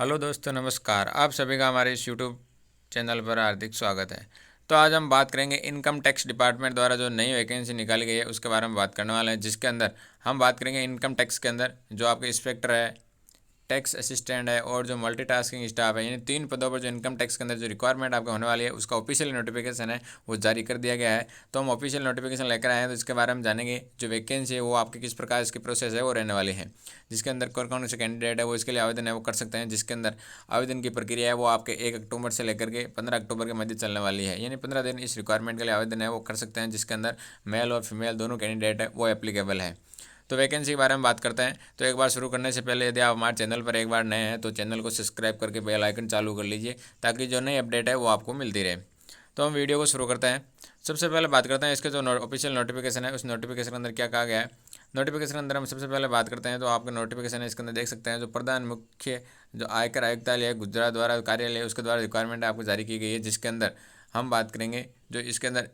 Hello दोस्तों, नमस्कार। आप सभी का हमारे इस यूट्यूब चैनल पर हार्दिक स्वागत है। तो आज हम बात करेंगे इनकम टैक्स डिपार्टमेंट द्वारा जो नई वैकेंसी निकाली गई है उसके बारे में बात करने वाले हैं, जिसके अंदर हम बात करेंगे इनकम टैक्स के अंदर जो आपके इंस्पेक्टर है, टैक्स असिस्टेंट है और जो मल्टीटास्किंग स्टाफ है, यानी 3 पदों पर जो इनकम टैक्स के अंदर जो रिक्वायरमेंट आपका होने वाली है उसका ऑफिशियल नोटिफिकेशन है वो जारी कर दिया गया है। तो हम ऑफिशियल नोटिफिकेशन लेकर आए हैं, तो इसके बारे में जानेंगे। जो वैकेंसी है वो आपके किस प्रकार इसकी प्रोसेस है वो रहने वाली है, जिसके अंदर कौन कौन से कैंडिडेट है वो इसके लिए आवेदन है वो कर सकते हैं। जिसके अंदर आवेदन की प्रक्रिया है वो आपके 1 अक्टूबर से लेकर के 15 अक्टूबर के मध्य चलने वाली है, यानी 15 दिन इस रिक्वायरमेंट के लिए आवेदन है वो कर सकते हैं, जिसके अंदर मेल और फीमेल दोनों कैंडिडेट है वो एप्लीकेबल है। तो वैकेंसी के बारे में बात करते हैं। तो एक बार शुरू करने से पहले यदि आप हमारे चैनल पर एक बार नए हैं तो चैनल को सब्सक्राइब करके बेल आइकन चालू कर लीजिए, ताकि जो नई अपडेट है वो आपको मिलती रहे। तो हम वीडियो को शुरू करते हैं। सबसे पहले बात करते हैं इसके जो ऑफिशियल नोटिफिकेशन है उस नोटिफिकेशन के अंदर क्या कहा गया है। नोटिफिकेशन के अंदर हम सबसे पहले बात करते हैं तो आपका नोटिफिकेशन है, इसके अंदर देख सकते हैं जो प्रधान मुख्य जो आयकर आयुक्तालय गुजरात द्वारा कार्यालय उसके द्वारा रिक्वायरमेंट आपको जारी की गई है। जिसके अंदर हम बात करेंगे जो इसके अंदर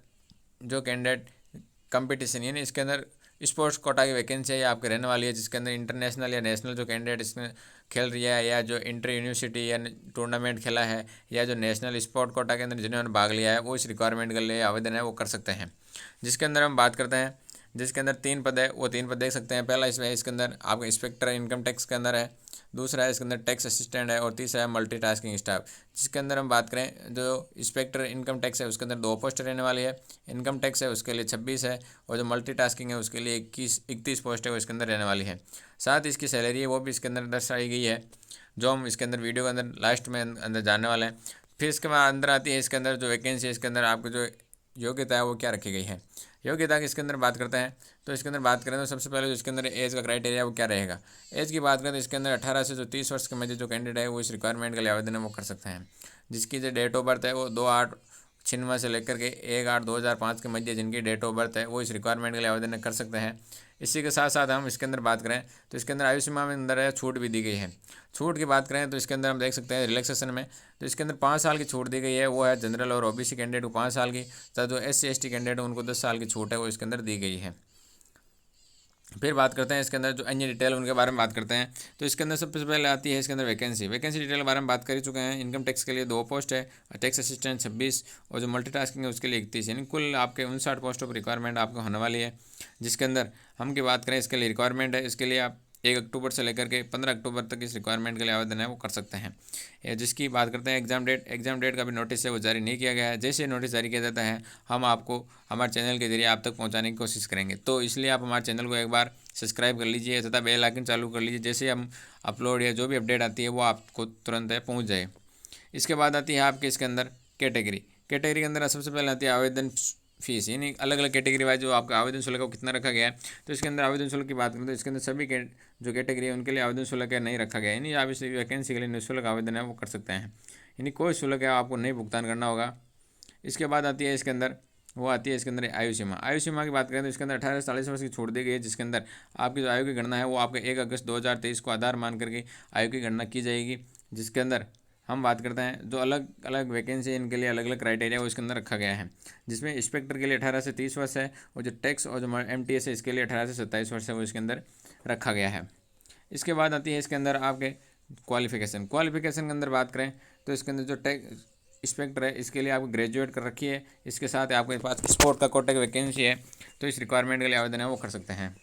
जो कैंडिडेट कंपटीशन, यानी इसके अंदर स्पोर्ट्स कोटा की वैकेंसी है ये आपके रहने वाली है, जिसके अंदर इंटरनेशनल या नेशनल जो कैंडिडेट इसमें खेल रही है या जो इंटर यूनिवर्सिटी या टूर्नामेंट खेला है या जो नेशनल स्पोर्ट कोटा के अंदर जिन्होंने भाग लिया है वो इस रिक्वायरमेंट के लिए आवेदन है वो कर सकते हैं। जिसके अंदर हम बात करते हैं, जिसके अंदर 3 पद है वो 3 पद देख सकते हैं। पहला इसमें इसके अंदर आपका इंस्पेक्टर इनकम टैक्स के अंदर है, दूसरा है इसके अंदर टैक्स असिस्टेंट है और तीसरा है मल्टीटास्किंग स्टाफ। जिसके अंदर हम बात करें जो इंस्पेक्टर इनकम टैक्स है उसके अंदर 2 पोस्ट रहने वाली है। इनकम टैक्स है उसके लिए 26 है और जो मल्टीटास्किंग है उसके लिए 31 पोस्ट है वो इसके अंदर रहने वाली है। साथ ही इसकी सैलरी है वो भी इसके अंदर दर्शाई गई है, जो हम इसके अंदर वीडियो के अंदर लास्ट में अंदर जानने वाले हैं। फिर इसके बाद अंदर आती है इसके अंदर जो वैकेंसी है, इसके अंदर आपको जो योग्यता है वो क्या रखी गई है। योग्यता की इसके अंदर बात करते हैं तो इसके अंदर बात करें तो सबसे पहले जो इसके अंदर एज का क्राइटेरिया वो क्या रहेगा। एज की बात करें तो इसके अंदर 18 से जो 30 वर्ष के मध्य जो कैंडिडेट है वो इस रिक्वायरमेंट के लिए आवेदन है वो कर सकते हैं। जिसकी जो डेट ऑफ बर्थ है वो 2/8/96 से लेकर के 1/8/2005 के मध्य जिनकी डेट ऑफ बर्थ है वो इस रिक्वायरमेंट के लिए आवेदन कर सकते हैं। इसी के साथ साथ हम इसके अंदर बात करें तो इसके अंदर आयु सीमा में अंदर है छूट भी दी गई है। छूट की बात करें तो इसके अंदर हम देख सकते हैं रिलैक्सेशन में तो इसके अंदर 5 साल की छूट दी गई है, वो है जनरल और ओबीसी कैंडिडेट को 5 साल की, तथा जो SC ST कैंडिडेट उनको 10 साल की छूट है वो इसके अंदर दी गई है। फिर बात करते हैं इसके अंदर जो अन्य डिटेल उनके बारे में बात करते हैं। तो इसके अंदर सबसे पहले आती है इसके अंदर वैकेंसी डिटेल के बारे में बात कर ही चुके हैं। इनकम टैक्स के लिए 2 पोस्ट है, टैक्स असिस्टेंट 26 और जो मल्टीटास्किंग है उसके लिए 31, यानी कुल आपके 59 पोस्ट ऑफ रिक्वायरमेंट आपको होने वाली है। जिसके अंदर हम की बात करें इसके लिए रिक्वायरमेंट है, इसके लिए आप 1 अक्टूबर से लेकर के 15 अक्टूबर तक इस रिक्वायरमेंट के लिए आवेदन है वो कर सकते हैं। जिसकी बात करते हैं एग्जाम डेट का भी नोटिस है वो जारी नहीं किया गया है। जैसे नोटिस जारी किया जाता है हम आपको हमारे चैनल के जरिए आप तक पहुंचाने की कोशिश करेंगे। तो इसलिए आप हमारे चैनल को एक बार सब्सक्राइब कर लीजिए तथा बेल आइकन चालू कर लीजिए, जैसे हम अपलोड या जो भी अपडेट आती है वो आपको तुरंत है पहुँच जाए। इसके बाद आती है आपके इसके अंदर कैटेगरी के अंदर सबसे पहले आती है आवेदन फीस, यानी अलग अलग कैटेगरी वाइज जो आपका आवेदन शुल्क है वो कितना रखा गया है। तो इसके अंदर आवेदन शुल्क की बात करें तो इसके अंदर सभी जो कैटेगरी है उनके लिए आवेदन शुल्क है नहीं रखा गया है, यानी आप इस वैकेंसी के लिए निःशुल्क आवेदन है वो कर सकते हैं, यानी कोई शुल्क है आपको नहीं भुगतान करना होगा। इसके बाद आती है इसके अंदर वो आती है इसके अंदर आयु सीमा की बात करें तो इसके अंदर 18 से 40 वर्ष की छूट दी गई है। जिसके अंदर आपकी जो आयु की गणना है वो आपके 1 अगस्त 2023 को आधार मान करके आयु की गणना की जाएगी। जिसके अंदर हम बात करते हैं जो अलग अलग वैकेंसी इनके लिए अलग अलग क्राइटेरिया वो इसके अंदर रखा गया है, जिसमें इंस्पेक्टर के लिए 18 से 30 वर्ष है और जो टैक्स और जो MTS है इसके लिए 18 से 27 वर्ष है वो इसके अंदर रखा गया है। इसके बाद आती है इसके अंदर आपके क्वालिफिकेशन के अंदर बात करें तो इसके अंदर जो टैक्स इंस्पेक्टर है इसके लिए आपको ग्रेजुएट कर रखी है, इसके साथ आपके पास स्पोर्ट का कोटा की वैकेंसी है तो इस रिक्वायरमेंट के लिए आवेदन है वो कर सकते हैं।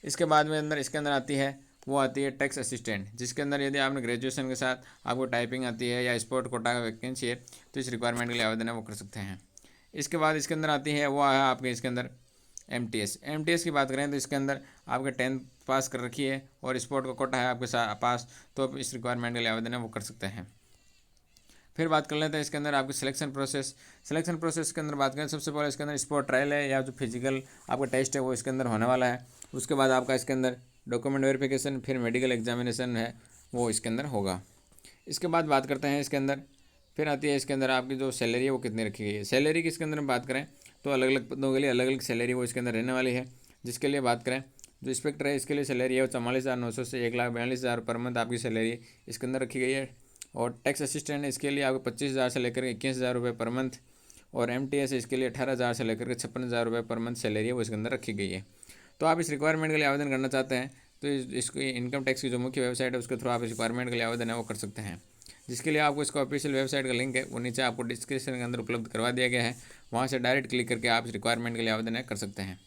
इसके बाद में अंदर इसके अंदर आती है वो आती है टैक्स असिस्टेंट, जिसके अंदर यदि आपने ग्रेजुएशन के साथ आपको टाइपिंग आती है या स्पोर्ट कोटा का वैकेंसी है तो इस रिक्वायरमेंट के लिए आवेदन है वो कर सकते हैं। इसके बाद इसके अंदर आती है वो है आपके इसके अंदर MTS की बात करें तो इसके अंदर आपके 10th पास कर रखी है और स्पोर्ट का कोटा है आपके साथ पास, तो आप इस रिक्वायरमेंट के लिए आवेदन है वो कर सकते हैं। फिर बात कर लेते हैं इसके अंदर आपके सिलेक्शन प्रोसेस के अंदर बात करें सबसे पहले इसके अंदर स्पोर्ट ट्रायल है या जो फिजिकल आपका टेस्ट है वो इसके अंदर होने वाला है। उसके बाद आपका इसके अंदर डॉक्यूमेंट वेरिफिकेशन फिर मेडिकल एग्जामिनेशन है वो इसके अंदर होगा। इसके बाद बात करते हैं इसके अंदर फिर आती है इसके अंदर आपकी जो सैलरी है वो कितनी रखी गई है। सैलरी की इसके अंदर हम बात करें तो अलग अलग पदों के लिए अलग अलग सैलरी वो इसके अंदर रहने वाली है। जिसके लिए बात करें जो इंस्पेक्टर है इसके लिए सैलरी है 44,900 से 1,42,000 पर मंथ आपकी सैलरी इसके अंदर रखी गई है। और टैक्स असिस्टेंट इसके लिए आपको 25,000 से लेकर 21,000 रुपये पर मंथ और MTS इसके लिए 18,000 से लेकर 56,000 रुपये पर मंथ सैलरी है वो इसके अंदर रखी गई है। तो आप इस रिक्वायरमेंट के लिए आवेदन करना चाहते हैं तो तो इसको इनकम टैक्स की जो मुख्य वेबसाइट है उसके थ्रू आप इस रिक्वायरमेंट के लिए आवेदन है वो कर सकते हैं, जिसके लिए आपको इसका ऑफिशियल वेबसाइट का लिंक है वो नीचे आपको डिस्क्रिप्शन के अंदर उपलब्ध करवा दिया गया है। वहाँ से डायरेक्ट क्लिक करके आप इस रिक्वायरमेंट के लिए आवेदन कर सकते हैं।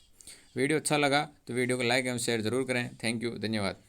वीडियो अच्छा लगा तो वीडियो को लाइक एवं शेयर जरूर करें। थैंक यू, धन्यवाद।